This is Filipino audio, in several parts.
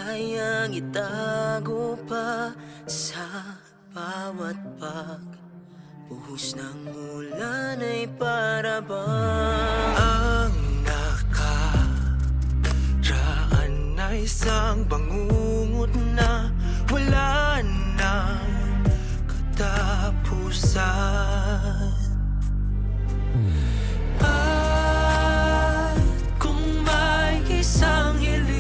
kayang itago pa sa bawat pagbuhos ng ulan ay para bang ang nakaraan ay isang bangungot na wala nang katapusan. At kung may isang hiling,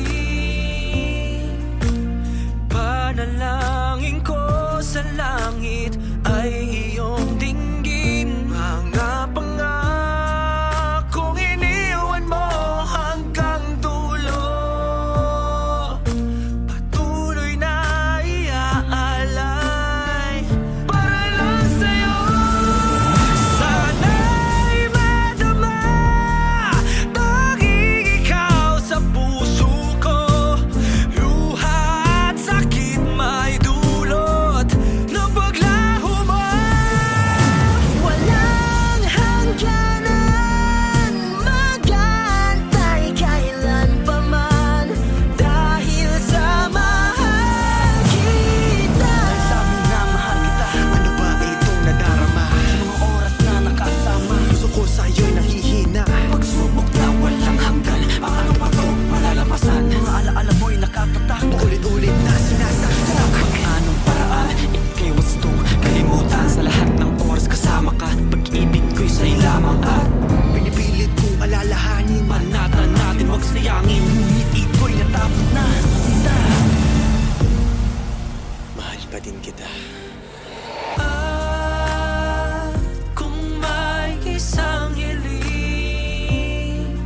panalangin ko sa langit ay iyong dinggin. Mga pangakong iniwan mo hanggang dulo, patuloy na iaalay para lang sa'yo. Sana'y madama tanging ikaw sa puso ko. Luha at sakit may dulot ng paglaho mo. Walang hangganan, mag-aantay kailan pa man, dahil sa mahal kita. Dahil sa amin na mahal kita, ano ba itong nadarama? Sa mga oras na nakasama, puso ko sa'yo'y nangihina. Pagsubok na walang hanggan, paano pa to malalampasan? Mga alaala mo'y nakatatak, ulit-ulit na sinasaksak. Anong paraan, ika'y wastong kalimutan. Sa lahat ng oras kasama ka, pag-ibig ko'y sa'y lamang. At pinipilit kong alalahanin, manatan natin wag sayangin. Ngunit ito'y natapos na, kita. Mahal pa din kita. At kung may isang hiling,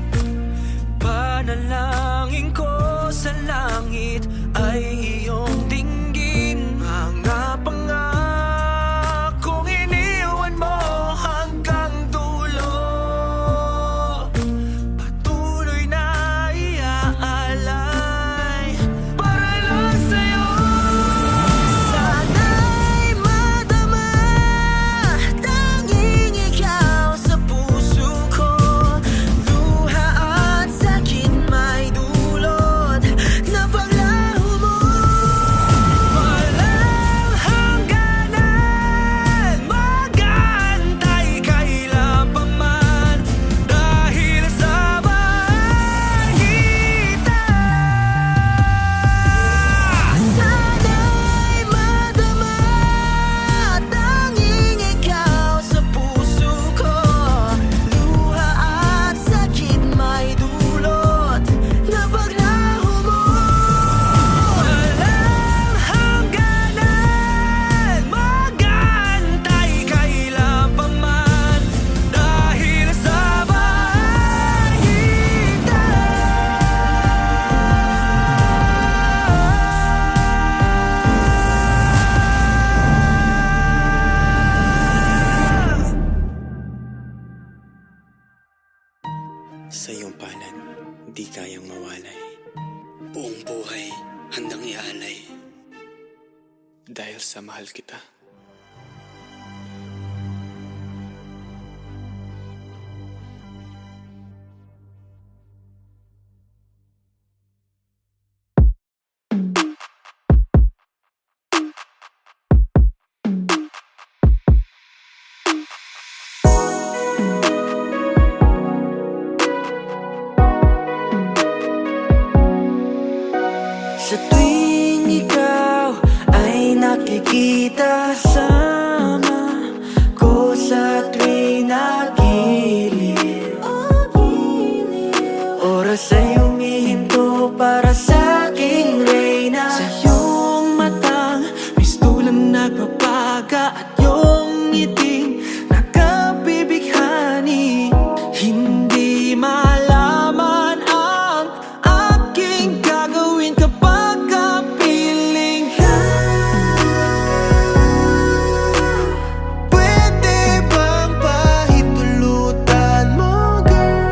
panalangin ko sa langit ay iyong dinggin. Mga pangakong iniwan mo hanggang dulo, patuloy na iaalay para lang sa'yo. Sana'y madama tanging ikaw sa puso ko. Luha at sakit may dulot ng paglaho mo. Walang hangganan, mag-aantay kailan pa man, dahil sa mahal kita. Sana'y madama tanging ikaw sa puso ko. Luha at sakit may dulot ng paglaho mo. Walang hangganan, mag-aantay kailan pa man, dahil sa mahal kita. Sa iyong palad, di kayang mawalay. Buong buhay, handang ialay. Dahil sa mahal kita. Sa tuwing ikaw ay nakikita, sama ko sa tuwing nagiliw. Oras ay humihinto para sa aking reyna. Sa iyong matang mistulang nagpapaga at iyong ngiting nakabibighani. Hindi malaman ang aking gagawin kapag kapiling ka. Pwede bang pahintulutan mo, girl?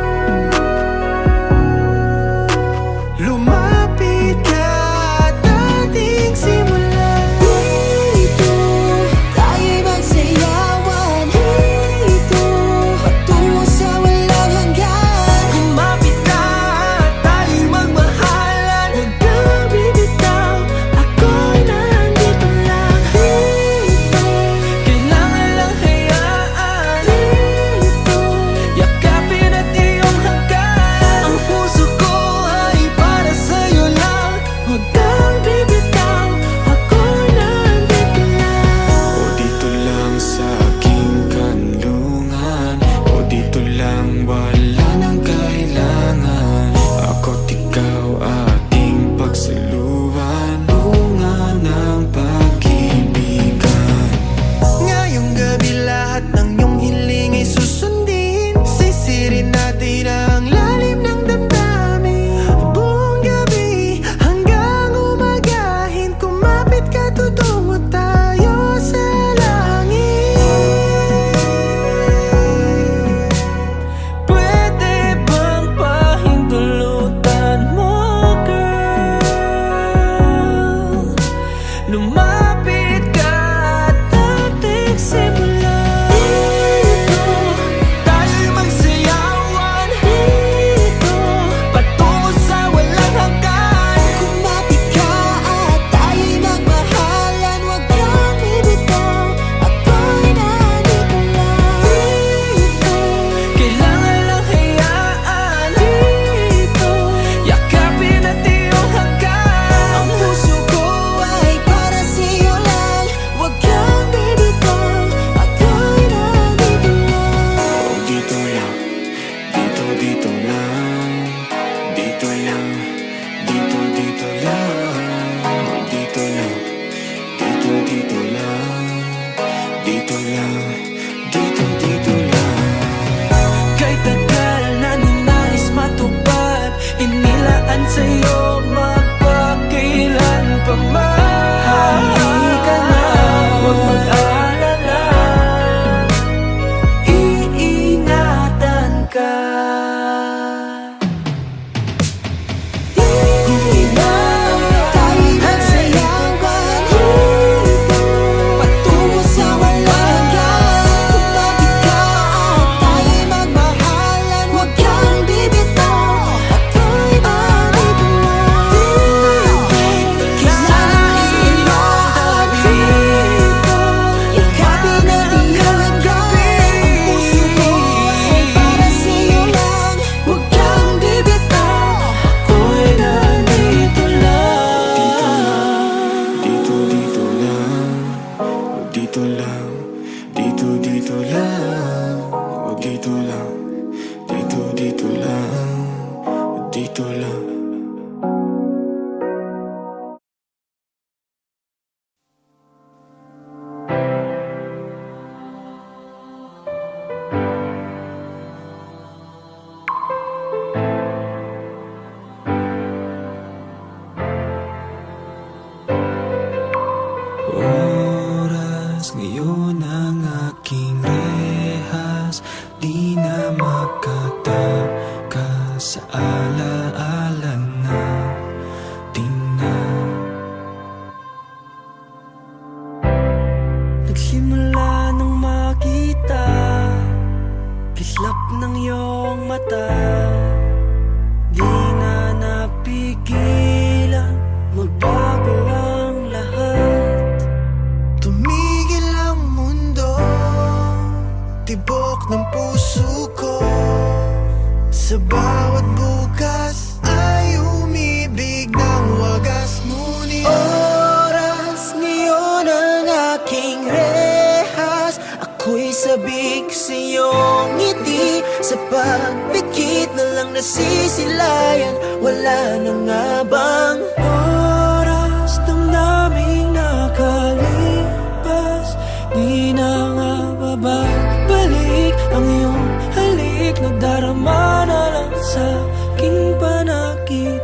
sabik sa iyong ngiti. Sa pagpikit na lang nasisilayan, wala na nga bang oras, damdaming nakalipas. Di na nga babalik ang iyong halik, nadarama na lang sa aking panaginip.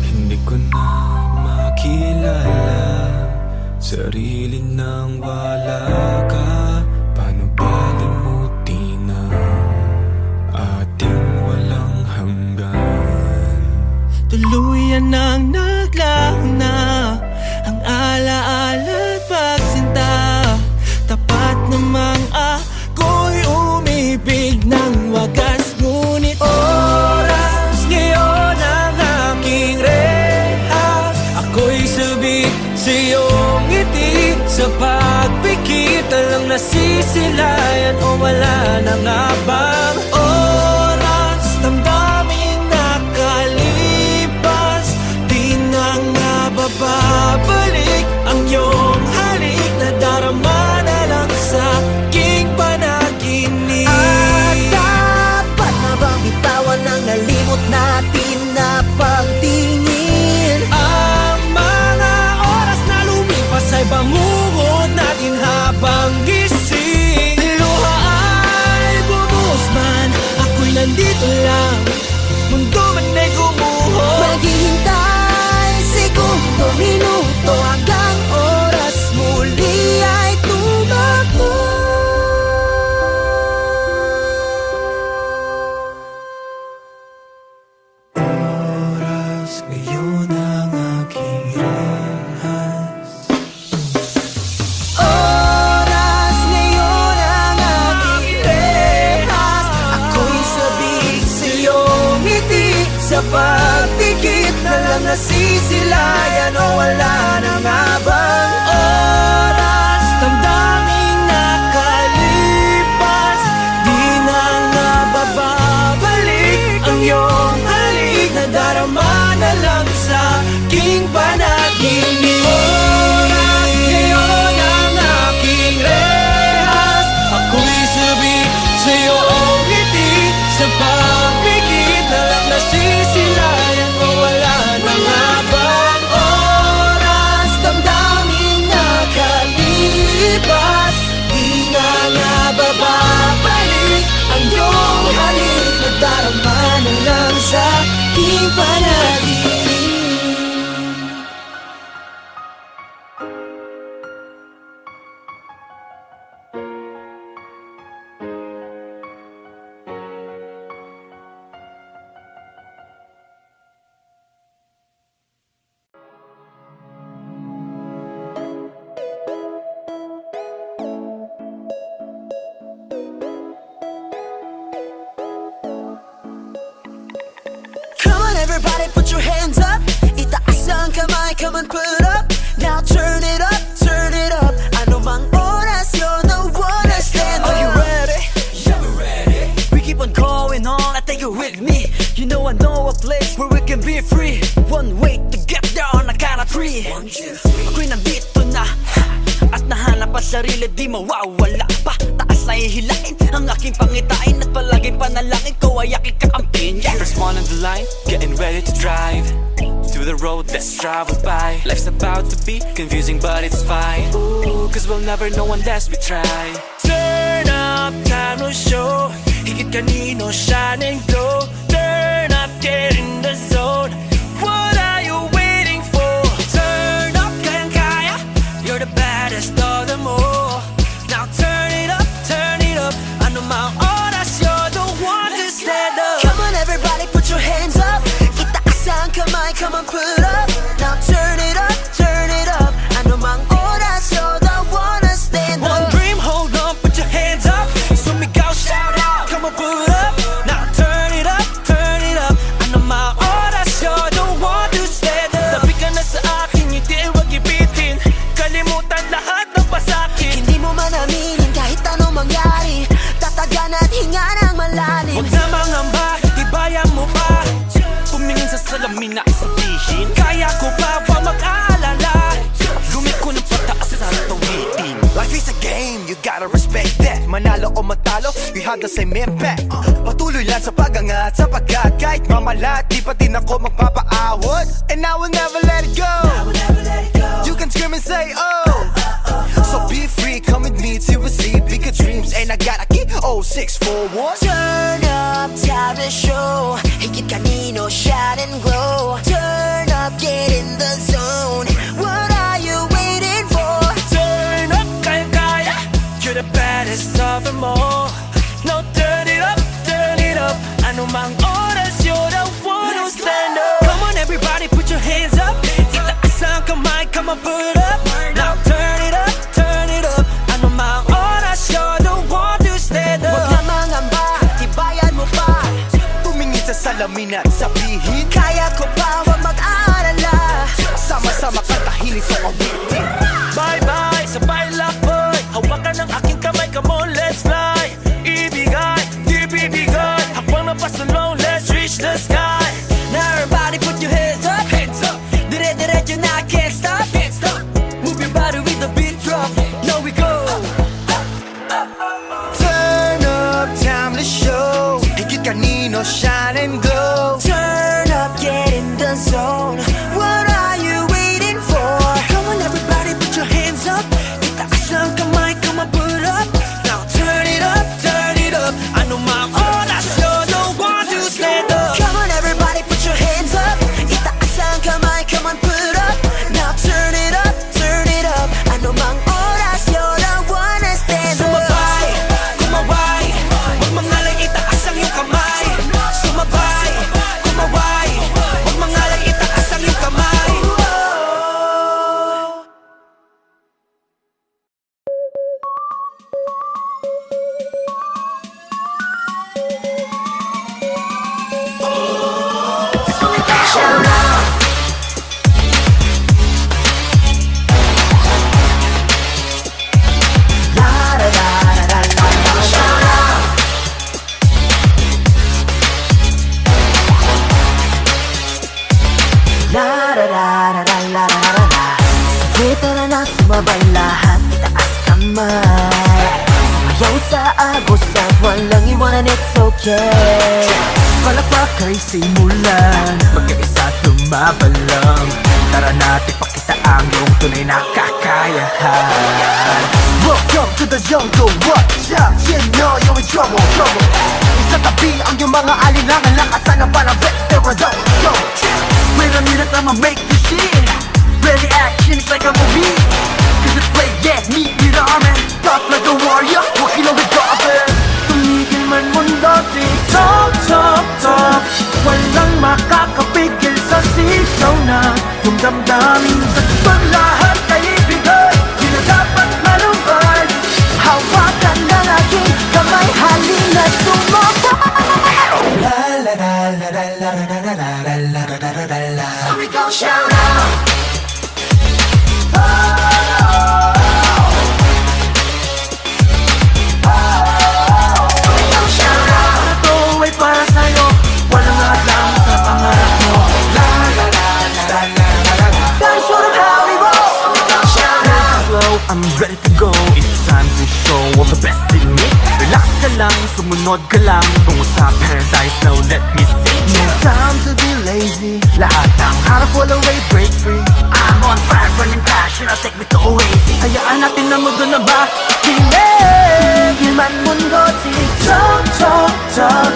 Hindi ko na makilala sarili nang wala ka. Paano ba limutin ang ating walang hanggan? Tuluyan nang naglaho na ang alaala at pagsinta. Tapat namang ako'y umibig ng wagas, ngunit oras ngayon ang aking rehas. Ako'y sabik sa iyong ngiti, sa pagpikit na lang nasisilayan, o wala na nga bang oras, damdaming nakalipas. Di na nga babalik ang iyong halik, nadarama na lang sa aking panaginip. At dapat na bang bitawan ang nalimot natin na pagtingin? Ang mga oras na lumipas ay bangungot natin habang gising. Luha ay bumuhos man, ako'y nandito lang, mundo man ay gumuho. Maghihintay segundo, minuto, hanggang oras muli ay tumakbo. Oras ngayon ang aking rehas. Oras ngayon ang aking rehas. Ako'y sabik sa iyong ngiti, sa pagpikit na lang nasisilayan, o wala na nga bang oras, damdaming nakalipas. Di na nga babalik ang iyong halik, nadarama na lang sa aking panaginip. Oras ngayon ang aking rehas. Ako'y sabik sa iyong ngiti, sa pagpikit na lang nasisilayan, o wala na nga bang oras, damdaming nakalipas. Di na nga babalik ang iyong halik, nadarama na lang sa aking panaginip. Come on everybody, put your hands up. Itaas ang kamay, come on put up. Now turn it up, turn it up. Ano mang oras, you're the one to stand up. Are you ready? Yeah, we're ready. We keep on going on, I take you with me. You know I know a place where we can be free. One way to get there on a count of 3. 1, 2, 3. Ako'y nandito na, at nahanap ang sarili, di mawawala pa. Taas na hihilain ang aking pangitain, at palaging panalangin ko ay aking kakampihin. Yeah. First one on the line, getting ready to drive to the road that's traveled by. Life's about to be confusing, but it's fine. Ooh, cause we'll never know unless we try. Turn up, time to show. Higit kanino, shine and glow. Turn up, get in the zone. What are you waiting for? Turn up, kayang-kaya. You're the baddest of them all. Now turn it up, turn it up. Ano mang oras, you're the one to stand up. Come on everybody, put your hands up. Itaas ang kamay, come on put up. Now turn it up, turn it up. Ano mang oras, you're the one to stand up. One dream, hold on, put your hands up. Sumigaw, shout out, come on put up. Now turn it up, turn it up. Ano mang oras, you're the one to stand up. Tabi ka na sa akin, hindi wag ibitin. Kalimutan lahat ng pasakit. Hindi mo man aminin kahit anong mangyari. Tatagan at hinga ng malalim. Huwag na mangamba, tibayan mo pa. Pumingin sa salamin na sabihin, kaya ko pa ba mag-aalala? Lumiko ng pataas. o matalo, we have the same impact. Patuloy lang sa pag-angat, sapagkat kahit mamalat, di pa din ako magpapaawat. And I will never let it go. You can scream and say oh. So be free, come with me to receive bigger dreams. And I got a key, 0641. Turn up, time to show. Higit kanino, shine and glow. Turn up, get in the zone. What are you waiting for? Turn up, kaya-kaya. You're the baddest of them all. Now turn it up, turn it up. Ano mang oras, you're the one who stand up. Come on everybody, put your hands up. Itaas ang kamay, come on put up. Now turn it up, turn it up. Ano mang oras, you're the one to stand Huwag up. na mangamba, tibayan mo pa. Tumingin sa salamin at sabihin, Kaya ko pa, huwag mag-aalala. sama-sama katahilis sa awitin. Bye-bye, sabay lakoy. Hawakan ng aking kamay, come on, let's fly. Ibigay, di bibigay. Habang napasalong, let's reach the sky. Now everybody put your hands up. Hands up, Dire-diretso na, can't stop. can't stop. Move your body with the beat drop. Now we go. Turn up, time to show. Higit kanino, shine and glow. Turn up, get in the zone. What are you waiting for? Come on everybody, put your hands up. Itaas ang kamay, come on, put up. Now turn it up, turn it up. Ano mang oras, you're the one to stand up. Come on everybody, put your hands up. Itaas ang kamay, come on put up. Now turn it up, turn it up. Ano mang oras, you're the one to stand up. Sumabay, kumaway. Huwag mangalang itaas ang iyong kamay. Sumabay, kumaway. Huwag mangalang itaas ang iyong kamay. La-da-da-da-da-la-da-da-da. Sige, tara na, sumabay lahat. Itaas kamay. Sumayaw sa agos at walang iwanan, it's okay. Palakpak ay simulan, magkaisa tumabalang. Tara natin pakita ang iyong tunay na kakayahan. Welcome to the jungle, watch out. You know you're in trouble, trouble. Isa tabi ang iyong mga alinlangan, lakasan ng parang veteran, go. Wait a minute, I'ma make this shit. Ready action, it's like a movie. Cause it's play, yeah, meet me ramen. Talk like a warrior, walking on the carpet. Tumigil man mundo, talk, talk, talk. Walang makakapigil sa sigaw na yung damdamin sa tutong lahat ay ibigay. Di na dapat malumbay. Hawakan ng aking kamay, halina sumabay. So we gon' shout out. Ito ay para sa'yo, walang hadlang sa pangarap mo. That's sort of how we roll. Slow, I'm ready to go. It's time to show all the best in me. Relax ka lang, sumunod ka lang. Tungo sa paradise, now let me see. No time to be lazy. Lahat ng harap walang way, break free. I'm on fire, burning passion, I'll take me to Oasis. Hayaan natin na mundo na ba? Tumigil man mundo, talk, talk, talk.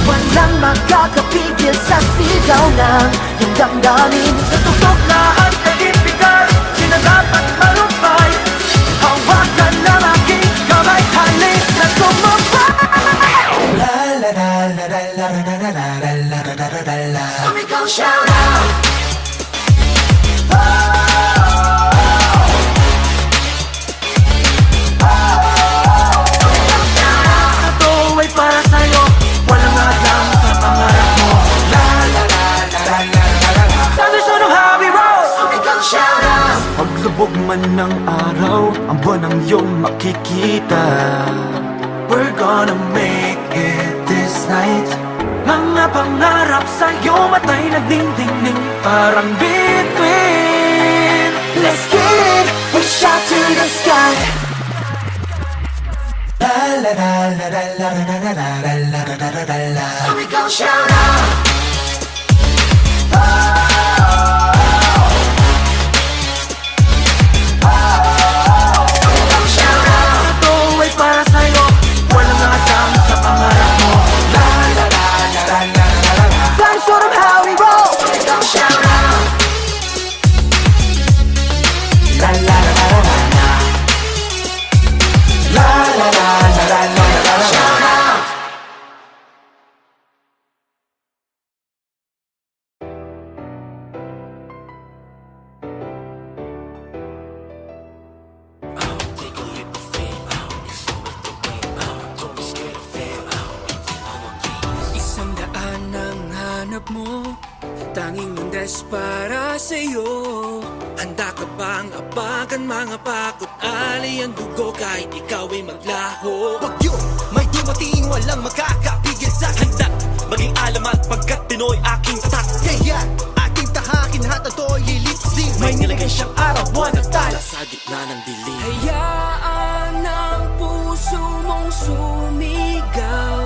Walang makakapigil sa sigaw ng yung damdamin. Sa tutok lahat ay ibigay. Di na dapat malumbay. Hawakan ng aking kamay, halin na sumabay. So we gon' shout out. Ito ay para sa'yo, walang hadlang sa pangarap mo. Time to show them how we roll. So we gon' shout out. Paglubog man ng araw, ang buwan ang iyong makikita. We're gonna make it this night. Mga pangarap sa'yo, matay nagdingdingning parang bituin. Let's get it, we shout to the sky. So we gon' shout out. Ito ay para sa'yo, walang nakasama sa pangarap mo. That's sort of how we roll. So we gon' shout out. La la la la la la. La la la la la la la. Shout out. Isang daan ang hanap mo, tanging landas para sa'yo. Handa ka bang apakan mga pakot ali ang dugo kahit ikaw ay maglaho? Bagyo, may dumating walang makakapigil sa Handa maging alamat pagkat Pinoy aking tatak. kaya ating tahakin lahat na to'y ilipsin. May nilagay siyang araw, buwan at tala sa gitna ng dilim. Hayaan ang puso mong sumigaw,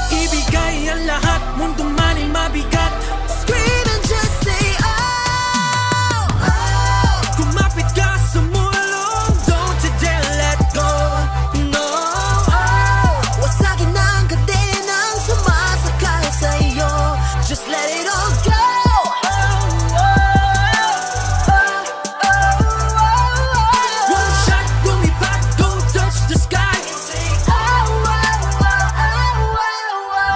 ibigay ang lahat, mundo man ay mabigat. Scream and just say oh, oh. Kumapit ka sa mulong, don't you dare let go. No, Wasagin ang kadenang sumasakay sa'yo. Just let it all go. one shot, lumipad, go touch the sky.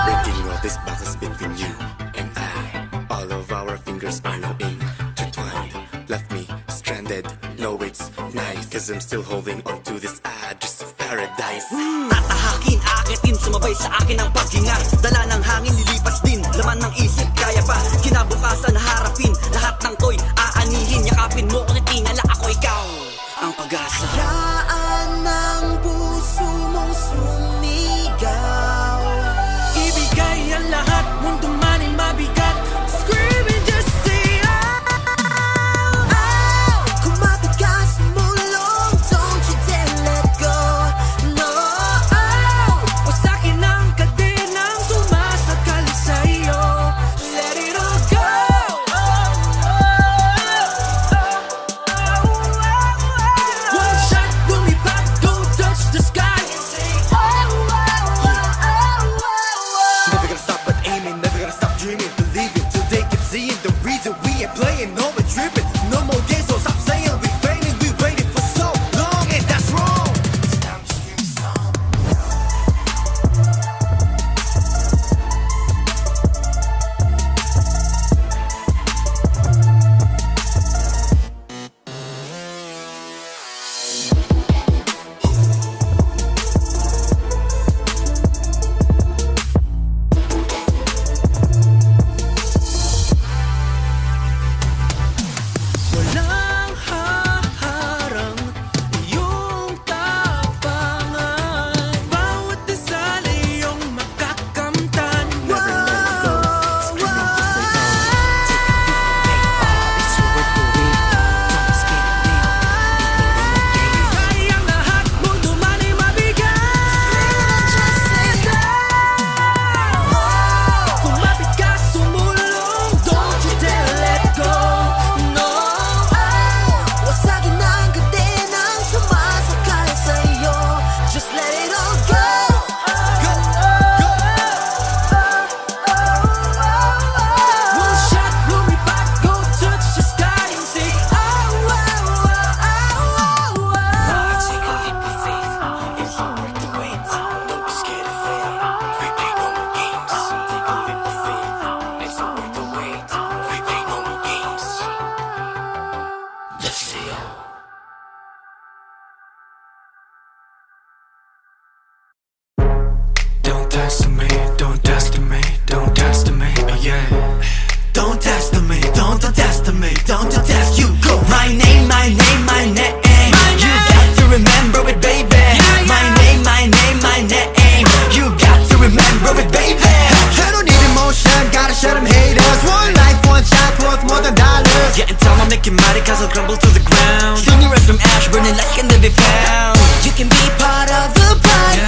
Breaking all these boxes between you and I. All of our fingers are now intertwined. Left me stranded, no it's night. Cause I'm still holding on to this address of paradise. Tatahakin, akitin, sumabay sa akin ang paghinga. Dala ng hangin, lilipas din, laman ng isip, kaya pa kinabukasan, harapin, lahat ng to'y aanihin. Yakapin mo, ulit tingala ako ikaw, ang pag-asa. Hayaan ang puso mong sumigaw. Ibigay ang lahat, mundo man ay mabigat. Scream and just say Oh, kumapit ka sa mulong, don't you dare let go. No, wasakin ang kadenang sumasakal sa'yo. Let it all go. One shot, lumipad, go touch the sky. never gonna stop but aiming, never gonna stop dreaming, believing till they can see it. The reason we ain't playing, no we're tripping. No more games, so stop saying we fading. We waited for so long, and that's wrong. It's time to scream song. Walang haharang iyong tapangan. Bawat dasal ay iyong makakamtan. Never let go. Scream and just say no. It's worth the wait. Don't escape me. Kayang lahat, mundo man ay mabigat. Kumapit ka, sumulong, don't you dare let go. No, Wasagin ang kadenang sumasakay sa'yo. Just let it all go. one shot, lumipad, go touch the sky and say Take a leap of faith, it's not worth the wait. Don't be scared of fail, we play no more games. Take a leap of faith, it's not worth the wait. We play no more games. Just say oh. Don't test me, don't test me, don't test me, yeah. Don't test me, don't test me, don't test you go. My name, my name, my name. You got to remember it, baby. My name, my name, my name. You got to remember it, baby. I don't need emotion, gotta shut them haters. One life, one shot, worth more than dollars. Yeah, and tell me make it mighty cause I'll crumble to the ground. Sing your rest from ash, burning like can never be found. You can be part of the party.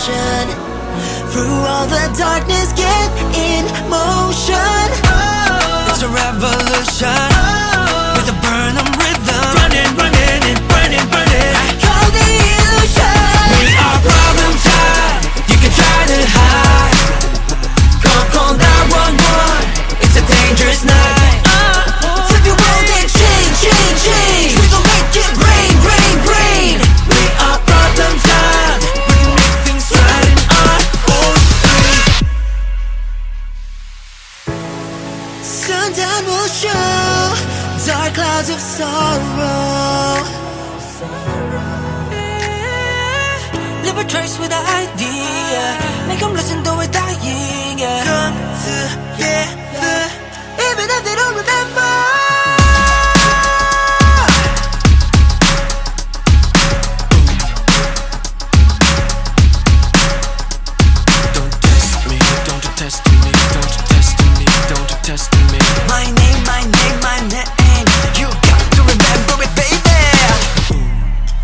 ocean. Through all the darkness, get in motion. It's a revolution with a burning rhythm. Running, running and burning, burning. I call the illusion. We are problem child. You can try to hide. Call 911. It's a dangerous night. Flip your world and change, change, change. We gon' make it rain, rain, rain. We are problem child. We can make things right in our own way. Sundown will show dark clouds of sorrow. Leave a trace with the idea. Make them listen to it dying. Come together, even if they don't remember. Don't test me, don't test me, don't test me, don't test me. My name, my name, my name. You got to remember it, baby.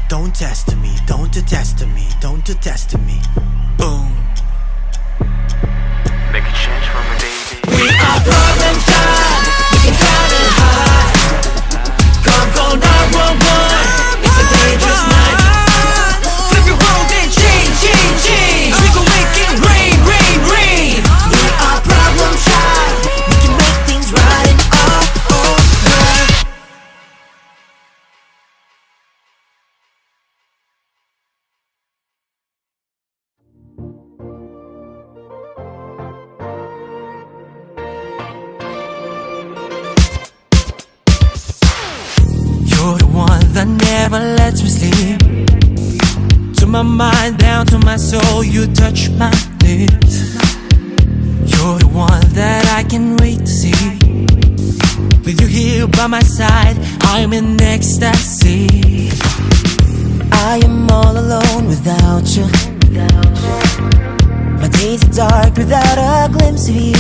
Don't test me, don't test me, don't test me. Boom. Make a change for me, baby. We are problem child. You can try to hide. Call 911. It's a dangerous night. Flip your world and change, change, change. We gon' make it rain, rain, rain. We are problem child. We can make things right in our own way. You're the one that never lets me sleep. To my mind, down to my soul, you touch my lips. You're the one that I can't wait to see. With you here by my side, I'm in ecstasy. I am all alone without you. My days are dark without a glimpse of you.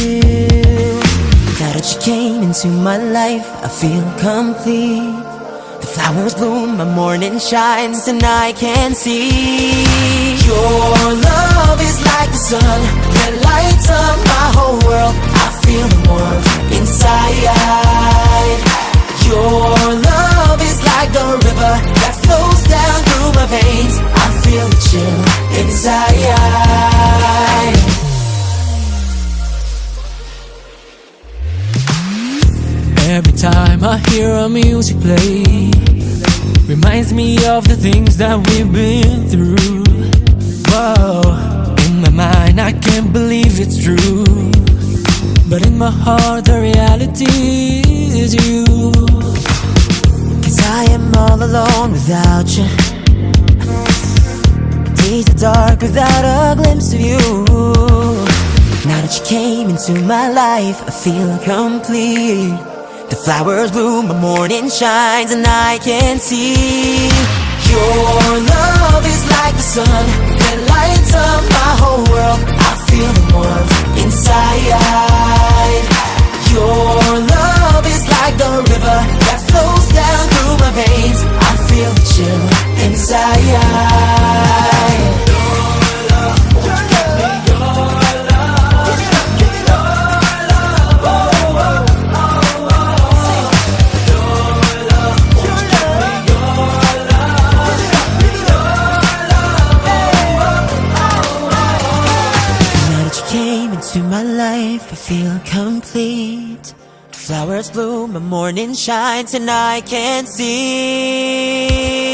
Now that you came into my life, I feel complete. The flowers bloom, my morning shines, and I can see. Your love is like the sun that lights up my whole world. I feel the warmth inside. Your love is like the river that flows down through my veins. I feel the chill inside. Every time I hear our music play, reminds me of the things that we've been through. Whoa, in my mind I can't believe it's true, but in my heart the reality is you. Cause I am all alone without you. Days are dark without a glimpse of you. Now that you came into my life, I feel complete. The flowers bloom, my morning shines, and I can see. Your love is like the sun that lights up my whole world. I feel the warmth inside. Your love is like the river that flows down through my veins. I feel the chill inside. To my life, I feel complete. The flowers bloom, my morning shines, and I can see.